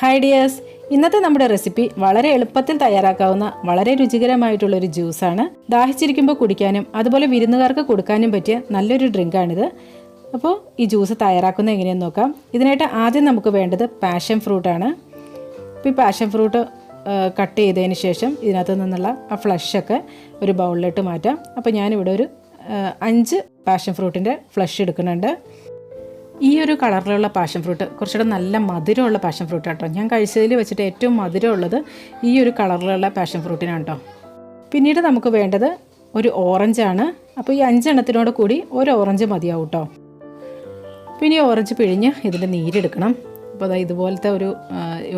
Hi dears, ഇന്നത്തെ നമ്മുടെ recipe വളരെ എളുപ്പത്തിൽ തയ്യാറാക്കാവുന്ന വളരെ രുചികരമായിട്ടുള്ളൊരു ജ്യൂസാണ്. ദാഹിച്ചിരിക്കുമ്പോൾ കുടിക്കാനും അതുപോലെ വിരുന്നുകാർക്ക് കൊടുക്കാനും പറ്റിയ നല്ലൊരു ഡ്രിങ്കാണിത്. അപ്പോൾ ഈ ജ്യൂസ് തയ്യാറാക്കുന്നത് എങ്ങനെയെന്ന് നോക്കാം. ഇതിനായിട്ട് ആദ്യം നമുക്ക് വേണ്ടത് പാഷൻ ഫ്രൂട്ടാണ്. അപ്പോൾ ഈ പാഷൻ ഫ്രൂട്ട് കട്ട് ചെയ്തതിന് ശേഷം ഇതിനകത്ത് നിന്നുള്ള ആ ഫ്ലഷൊക്കെ ഒരു ബൗളിലിട്ട് മാറ്റാം. അപ്പോൾ ഞാനിവിടെ ഒരു 5 പാഷൻ ഫ്രൂട്ടിൻ്റെ ഫ്ലഷ് എടുക്കുന്നുണ്ട്. ഈ ഒരു കളറിലുള്ള പാഷൻ ഫ്രൂട്ട് കുറച്ചുകൂടെ നല്ല മധുരമുള്ള പാഷൻ ഫ്രൂട്ട് കേട്ടോ. ഞാൻ കഴിച്ചതിൽ വെച്ചിട്ട് ഏറ്റവും മധുരമുള്ളത് ഈ ഒരു കളറിലുള്ള പാഷൻ ഫ്രൂട്ടിനാണ് കേട്ടോ. പിന്നീട് നമുക്ക് വേണ്ടത് ഒരു ഓറഞ്ചാണ്. അപ്പോൾ ഈ 5 എണ്ണത്തിനോട് കൂടി ഒരു ഓറഞ്ച് മതിയാവും കേട്ടോ. പിന്നെ ഈ ഓറഞ്ച് പിഴിഞ്ഞ് ഇതിൻ്റെ നീരെടുക്കണം. അപ്പോൾ അതായത് ഇതുപോലത്തെ ഒരു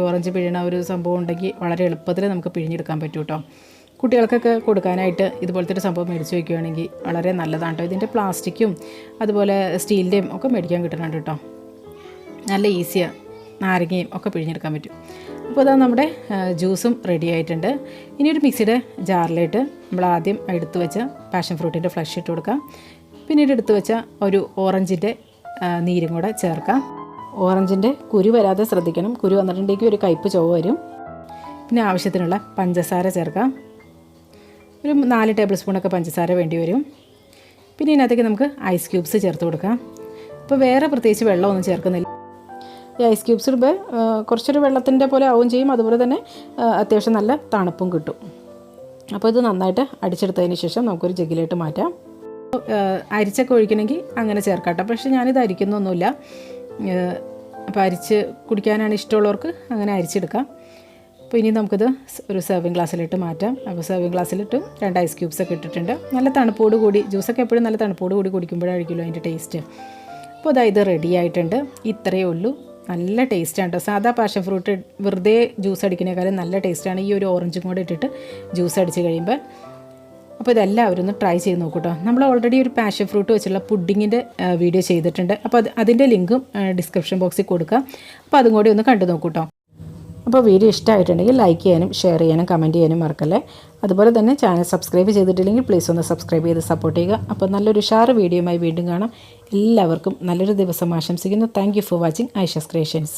ഓറഞ്ച് പിഴിയണ ഒരു സംഭവം ഉണ്ടെങ്കിൽ വളരെ എളുപ്പത്തിൽ നമുക്ക് പിഴിഞ്ഞെടുക്കാൻ പറ്റും കേട്ടോ. കുട്ടികൾക്കൊക്കെ കൊടുക്കാനായിട്ട് ഇതുപോലത്തെ ഒരു സംഭവം മേടിച്ച് വയ്ക്കുകയാണെങ്കിൽ വളരെ നല്ലതാണ് കേട്ടോ. ഇതിൻ്റെ പ്ലാസ്റ്റിക്കും അതുപോലെ സ്റ്റീലിൻ്റെയും ഒക്കെ മേടിക്കാൻ കിട്ടുന്നുണ്ട് കേട്ടോ. നല്ല ഈസിയാണ്, നാരങ്ങയും ഒക്കെ പിഴിഞ്ഞെടുക്കാൻ പറ്റും. അപ്പോൾ അതാ നമ്മുടെ ജ്യൂസും റെഡി ആയിട്ടുണ്ട്. ഇനി ഒരു മിക്സിയുടെ ജാറിലിട്ട് നമ്മൾ ആദ്യം എടുത്തു വെച്ച പാഷൻ ഫ്രൂട്ടിൻ്റെ ഫ്ലഷ് ഇട്ട് കൊടുക്കാം. പിന്നീട് എടുത്തു വെച്ച ഒരു ഓറഞ്ചിൻ്റെ നീരും കൂടെ ചേർക്കാം. ഓറഞ്ചിൻ്റെ കുരു വരാതെ ശ്രദ്ധിക്കണം. കുരു വന്നിട്ടുണ്ടെങ്കിൽ ഒരു കയ്പ്പ് ചുവ വരും. പിന്നെ ആവശ്യത്തിനുള്ള പഞ്ചസാര ചേർക്കാം. ഒരു 4 ടേബിൾ സ്പൂണൊക്കെ പഞ്ചസാര വേണ്ടി വരും. പിന്നെ ഇതിനകത്തേക്ക് നമുക്ക് ഐസ് ക്യൂബ്സ് ചേർത്ത് കൊടുക്കാം. അപ്പോൾ വേറെ പ്രത്യേകിച്ച് വെള്ളമൊന്നും ചേർക്കുന്നില്ല. ഈ ഐസ് ക്യൂബ്സ് ഇടുമ്പോൾ കുറച്ചൊരു വെള്ളത്തിൻ്റെ പോലെ ആവുകയും ചെയ്യും. അതുപോലെ തന്നെ അത്യാവശ്യം നല്ല തണുപ്പും കിട്ടും. അപ്പോൾ ഇത് നന്നായിട്ട് അടിച്ചെടുത്തതിന് ശേഷം നമുക്കൊരു ജഗ്ഗിലോട്ട് മാറ്റാം. അരിച്ചൊക്കെ ഒഴിക്കണമെങ്കിൽ അങ്ങനെ ചേർക്കാട്ടോ. പക്ഷേ ഞാനിത് അരിക്കുന്നൊന്നുമില്ല. അപ്പോൾ അരിച്ച് കുടിക്കാനാണ് ഇഷ്ടമുള്ളവർക്ക് അങ്ങനെ അരിച്ചെടുക്കാം. അപ്പോൾ ഇനി നമുക്കിത് ഒരു സെർവിങ് ഗ്ലാസ്സിലിട്ട് മാറ്റാം. അപ്പോൾ സെർവിങ് ഗ്ലാസ്സിലിട്ട് 2 ഐസ് ക്യൂബ്സൊക്കെ ഇട്ടിട്ടുണ്ട്. നല്ല തണുപ്പോട് കൂടി ജ്യൂസൊക്കെ എപ്പോഴും നല്ല തണുപ്പോട് കൂടി കുടിക്കുമ്പോഴായിരിക്കുമല്ലോ അതിൻ്റെ ടേസ്റ്റ്. അപ്പോൾ അതായത് റെഡി ആയിട്ടുണ്ട്. ഇത്രയേ ഉള്ളൂ. നല്ല ടേസ്റ്റാണ് കേട്ടോ. സാധാ പാഷൻ ഫ്രൂട്ട് വെറുതെ ജ്യൂസ് അടിക്കുന്നേക്കാളും നല്ല ടേസ്റ്റാണ് ഈ ഒരു ഓറഞ്ചും കൂടെ ഇട്ടിട്ട് ജ്യൂസ് അടിച്ച് കഴിയുമ്പോൾ. അപ്പോൾ ഇതെല്ലാവരും ഒന്ന് ട്രൈ ചെയ്ത് നോക്കൂ കേട്ടോ. നമ്മൾ ഓൾറെഡി ഒരു പാഷൻ ഫ്രൂട്ട് വെച്ചുള്ള പുഡിങ്ങിൻ്റെ വീഡിയോ ചെയ്തിട്ടുണ്ട്. അപ്പോൾ അതിൻ്റെ ലിങ്കും ഡിസ്ക്രിപ്ഷൻ ബോക്സിൽ കൊടുക്കാം. അപ്പോൾ അതും കൂടി ഒന്ന് കണ്ടു നോക്കൂ കേട്ടോ. അപ്പോൾ വീഡിയോ ഇഷ്ടമായിട്ടുണ്ടെങ്കിൽ ലൈക്ക് ചെയ്യാനും ഷെയർ ചെയ്യാനും കമൻറ്റ് ചെയ്യാനും മറക്കല്ലേ. അതുപോലെ തന്നെ ചാനൽ സബ്സ്ക്രൈബ് ചെയ്തിട്ടില്ലെങ്കിൽ പ്ലീസ് ഒന്ന് സബ്സ്ക്രൈബ് ചെയ്ത് സപ്പോർട്ട് ചെയ്യുക. അപ്പോൾ നല്ലൊരു ഉഷാർ വീഡിയോയുമായി വീണ്ടും കാണാം. എല്ലാവർക്കും നല്ലൊരു ദിവസം ആശംസിക്കുന്നു. Thank you for watching Aisha's creations.